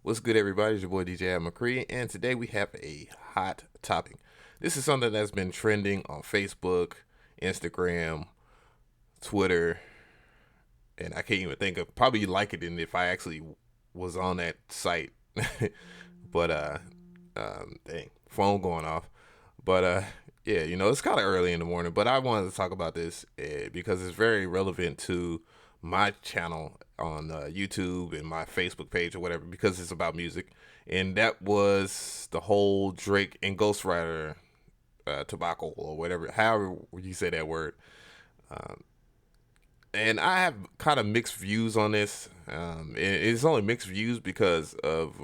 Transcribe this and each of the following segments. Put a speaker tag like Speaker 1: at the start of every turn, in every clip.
Speaker 1: What's good, everybody? It's your boy DJ Adam McCree, and today we have a hot topic. This is something that's been trending on Facebook, Instagram, Twitter, and I can't even think of probably like it if I actually was on that site. but dang, phone going off. But yeah, it's kind of early in the morning, but I wanted to talk about this because it's very relevant to my channel on YouTube and my Facebook page or whatever because it's about music, and that was the whole Drake and Ghost Rider tobacco or whatever, however you say that word. Um, and I have kind of mixed views on this. It's only mixed views because of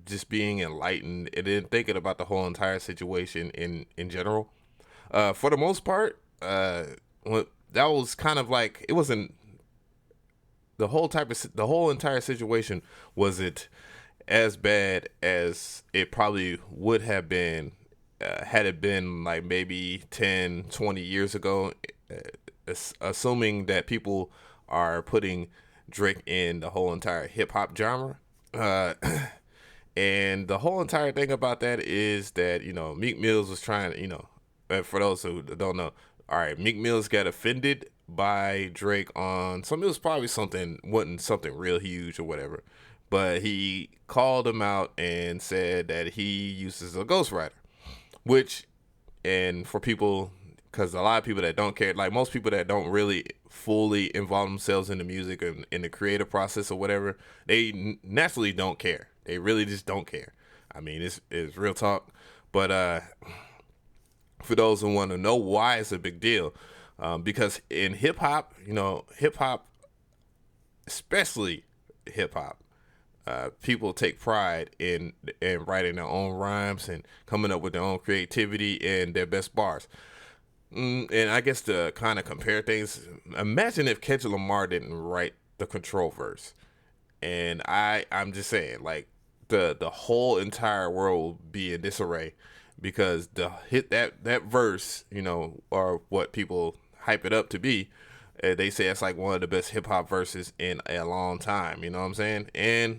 Speaker 1: just being enlightened and then thinking about the whole entire situation in general. For the most part, that was kind of like it wasn't the whole entire situation wasn't as bad as it probably would have been had it been like maybe 10, 20 years ago, assuming that people are putting Drake in the whole entire hip hop genre. Uh, and the whole entire thing about that is that, Meek Mills was trying to, for those who don't know, all right, Meek Mills got offended by Drake on something. It was probably something, wasn't something real huge or whatever. But he called him out and said that he uses a ghostwriter, which, and for people, because a lot of people that don't care, like most people that don't really fully involve themselves in the music and in the creative process or whatever, they naturally don't care. They really just don't care. I mean, it's real talk. But for those who want to know why it's a big deal, because in hip hop, hip hop, especially hip hop, people take pride in writing their own rhymes and coming up with their own creativity and their best bars. And I guess to kind of compare things, imagine if Kendrick Lamar didn't write the Control verse, and I'm just saying, like the whole entire world would be in disarray because the hit that verse, or what people hype it up to be, they say it's like one of the best hip hop verses in a long time. You know what I'm saying? And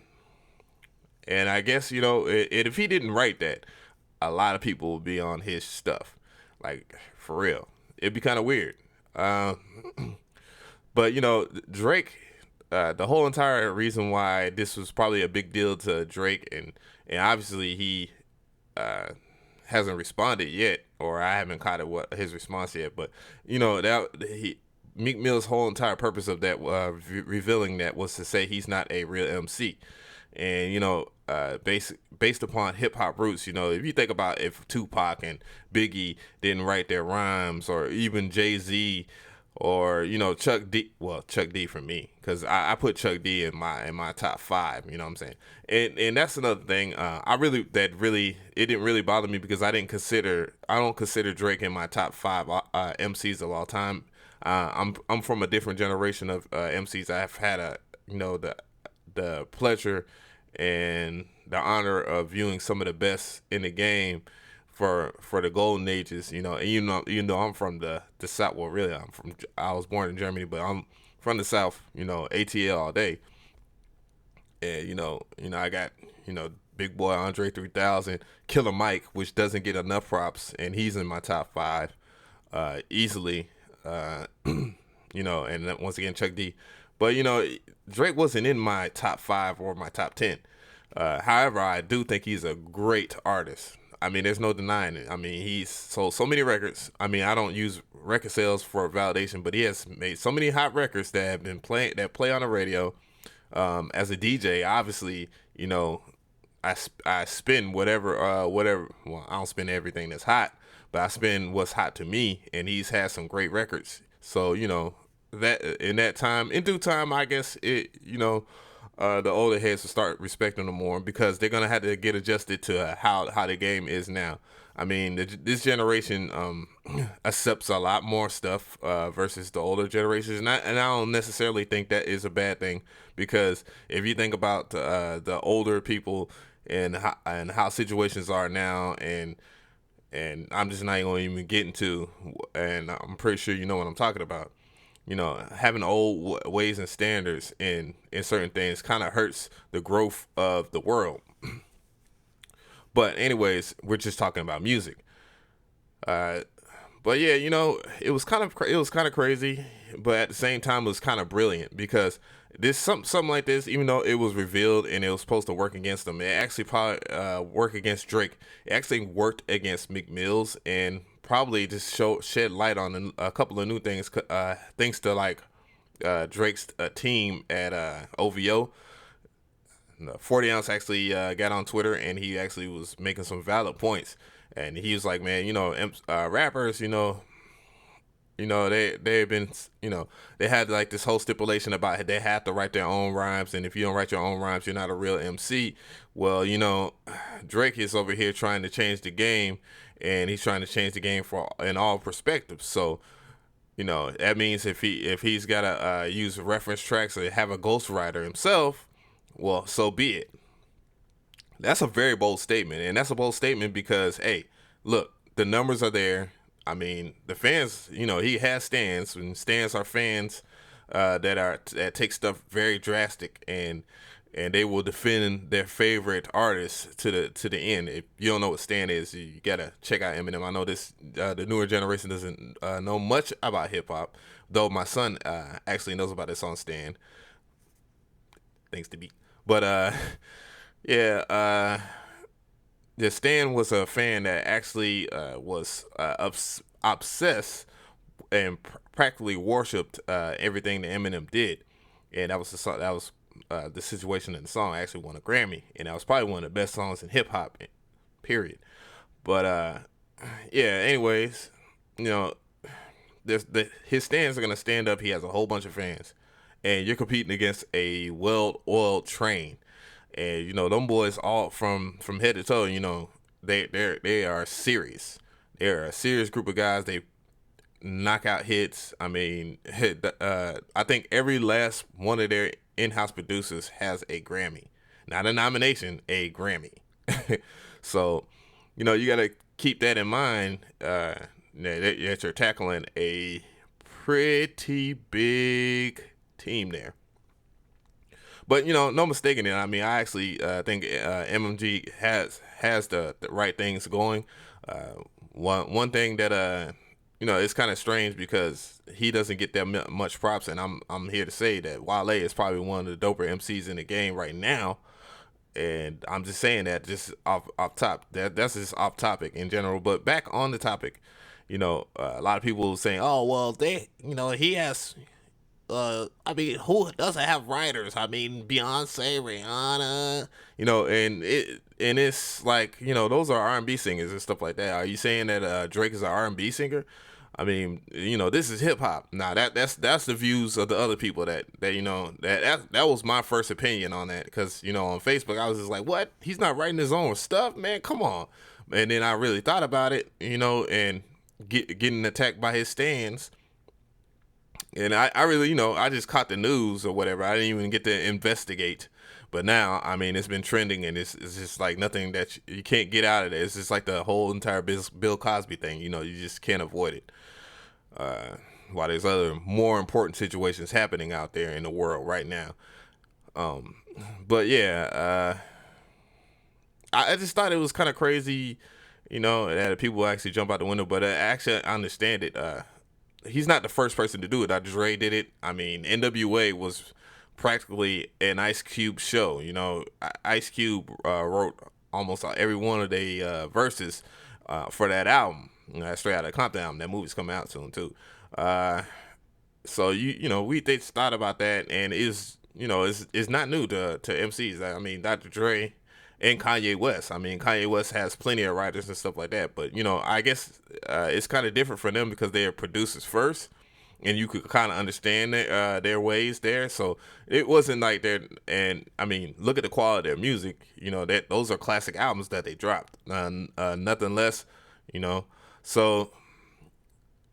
Speaker 1: I guess if he didn't write that, a lot of people would be on his stuff, like for real. It'd be kind of weird. Um, but Drake, the whole entire reason why this was probably a big deal to Drake, and obviously he uh, hasn't responded yet, or I haven't caught it what his response yet. But that he Meek Mill's whole entire purpose of that revealing that was to say he's not a real MC, and based upon hip hop roots, if you think about if Tupac and Biggie didn't write their rhymes, or even Jay Z, or Chuck D. Well, Chuck D for me, because I put Chuck D in my top five. You know what I'm saying? And that's another thing. It didn't really bother me because I don't consider Drake in my top five MCs of all time. I'm from a different generation of MCs. I've had the pleasure and the honor of viewing some of the best in the game for the golden ages, and I'm from the South. Well, really, I was born in Germany, but I'm from the South. ATL all day, and I got Big Boy Andre 3000, Killer Mike, which doesn't get enough props, and he's in my top five, easily. And then once again Chuck D, but Drake wasn't in my top five or my top 10. However, I do think he's a great artist. I mean, there's no denying it. I mean, he's sold so many records. I mean, I don't use record sales for validation, but he has made so many hot records that have been that play on the radio. As a DJ, obviously, I spin whatever. Well, I don't spin everything that's hot, but I spin what's hot to me, and he's had some great records. So that in that time, in due time, I guess the older heads will start respecting them more because they're gonna have to get adjusted to how the game is now. I mean, this generation accepts a lot more stuff versus the older generations, and I don't necessarily think that is a bad thing because if you think about the older people and how situations are now, and I'm just not going to even get into, and I'm pretty sure you know what I'm talking about. having old ways and standards in certain things kind of hurts the growth of the world. But anyways, we're just talking about music. Uh, but yeah, it was kind of crazy, but at the same time, it was kind of brilliant because this something like this, even though it was revealed and it was supposed to work against them, it actually probably worked against Drake. It actually worked against Meek Mills and probably just shed light on a couple of new things, thanks to like Drake's team at OVO. 40 ounce actually got on Twitter and he actually was making some valid points. And he was like, man, rappers, they've been, they had like this whole stipulation about they have to write their own rhymes, and if you don't write your own rhymes, you're not a real MC. Well, Drake is over here trying to change the game, and he's trying to change the game for in all perspectives. So, that means if he's got to use reference tracks or have a ghostwriter himself, well, so be it. That's a very bold statement, and that's a bold statement because, hey, look, the numbers are there. I mean, the fans, he has stands, and stands are fans that take stuff very drastic, and they will defend their favorite artists to the end. If you don't know what stan is, you gotta check out Eminem. I know the newer generation doesn't know much about hip hop, though my son actually knows about this song Stan. Thanks to Beat, but yeah, the Stan was a fan that actually was obsessed and practically worshipped everything that Eminem did, and that was the situation in the song. I actually won a Grammy, and that was probably one of the best songs in hip hop, period. But yeah. Anyways, his stands are gonna stand up. He has a whole bunch of fans, and you're competing against a well-oiled train. And them boys all from head to toe, they are serious. They're a serious group of guys. They knock out hits. I mean, I think every last one of their in-house producers has a Grammy, not a nomination, a Grammy. So, you got to keep that in mind. That you're tackling a pretty big team there. But no mistaking it. I mean, I actually think MMG has the right things going. One thing that it's kind of strange because he doesn't get that much props, and I'm here to say that Wale is probably one of the doper MCs in the game right now. And I'm just saying that just off top. That's just off topic in general. But back on the topic, a lot of people saying, oh well, he has I mean, who doesn't have writers? I mean, Beyonce, Rihanna, and it's like those are R&B singers and stuff like that. Are you saying that Drake is an R&B singer? I mean, this is hip hop. Now that's the views of the other people that was my first opinion on that because on Facebook I was just like, what? He's not writing his own stuff, man. Come on. And then I really thought about it, and getting attacked by his stands. And I really, I just caught the news or whatever. I didn't even get to investigate. But now, I mean, it's been trending, and it's just like nothing that you can't get out of it. It's just like the whole entire Bill Cosby thing. You just can't avoid it. While there's other more important situations happening out there in the world right now. But yeah, I just thought it was kind of crazy, that people actually jump out the window. But actually, I understand it. He's not the first person to do it. Dre did it. I mean, NWA was practically an Ice Cube show. Ice Cube wrote almost every one of the verses for that album. Straight Outta Compton album. That movie's coming out soon too. So we thought about that, and it's not new to MCs. I mean, Dr. Dre and Kanye West. I mean, Kanye West has plenty of writers and stuff like that. But I guess it's kind of different for them because they are producers first, and you could kind of understand their ways there. So it wasn't like they're. And I mean, look at the quality of their music. That those are classic albums that they dropped. Nothing less. So.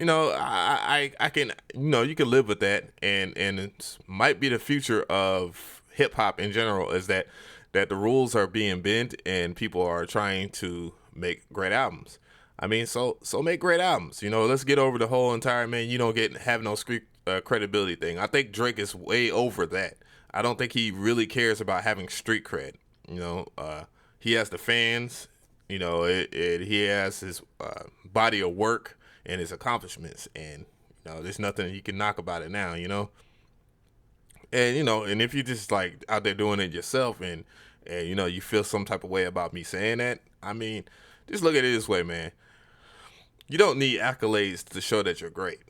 Speaker 1: I can, you can live with that, and it might be the future of hip hop in general is that the rules are being bent and people are trying to make great albums. I mean, so make great albums. Let's get over the whole entire man. You don't have no credibility thing. I think Drake is way over that. I don't think he really cares about having street cred. You know, he has the fans. You know, he has his body of work and his accomplishments, and you know, there's nothing he can knock about it now. You know, and you know, and if you just like out there doing it yourself, and you know, you feel some type of way about me saying that, I mean, just look at it this way, man. You don't need accolades to show that you're great.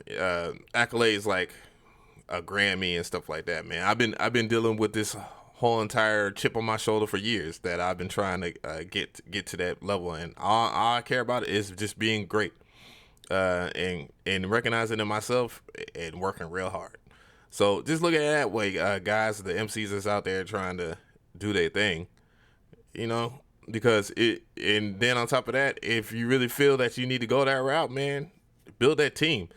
Speaker 1: Accolades like a Grammy and stuff like that, man. I've been dealing with this whole entire chip on my shoulder for years that I've been trying to get to that level, and all I care about is just being great, and recognizing it in myself and working real hard. So just look at it that way, guys. The MCs that's out there trying to do their thing, you know, because it. And then on top of that, if you really feel that you need to go that route, man, build that team.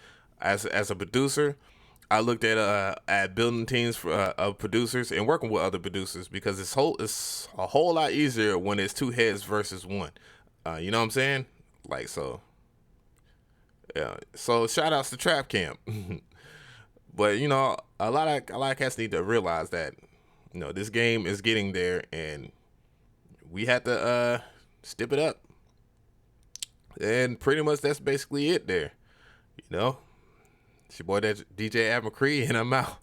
Speaker 1: As a producer, I looked at building teams for, of producers and working with other producers because it's a whole lot easier when it's two heads versus one. You know what I'm saying? Like so. Yeah. So shout outs to Trap Camp. But you know, a lot of cats need to realize that you know this game is getting there, and we have to step it up. And pretty much that's basically it there. You know, it's your boy that DJ Ab McCree, and I'm out.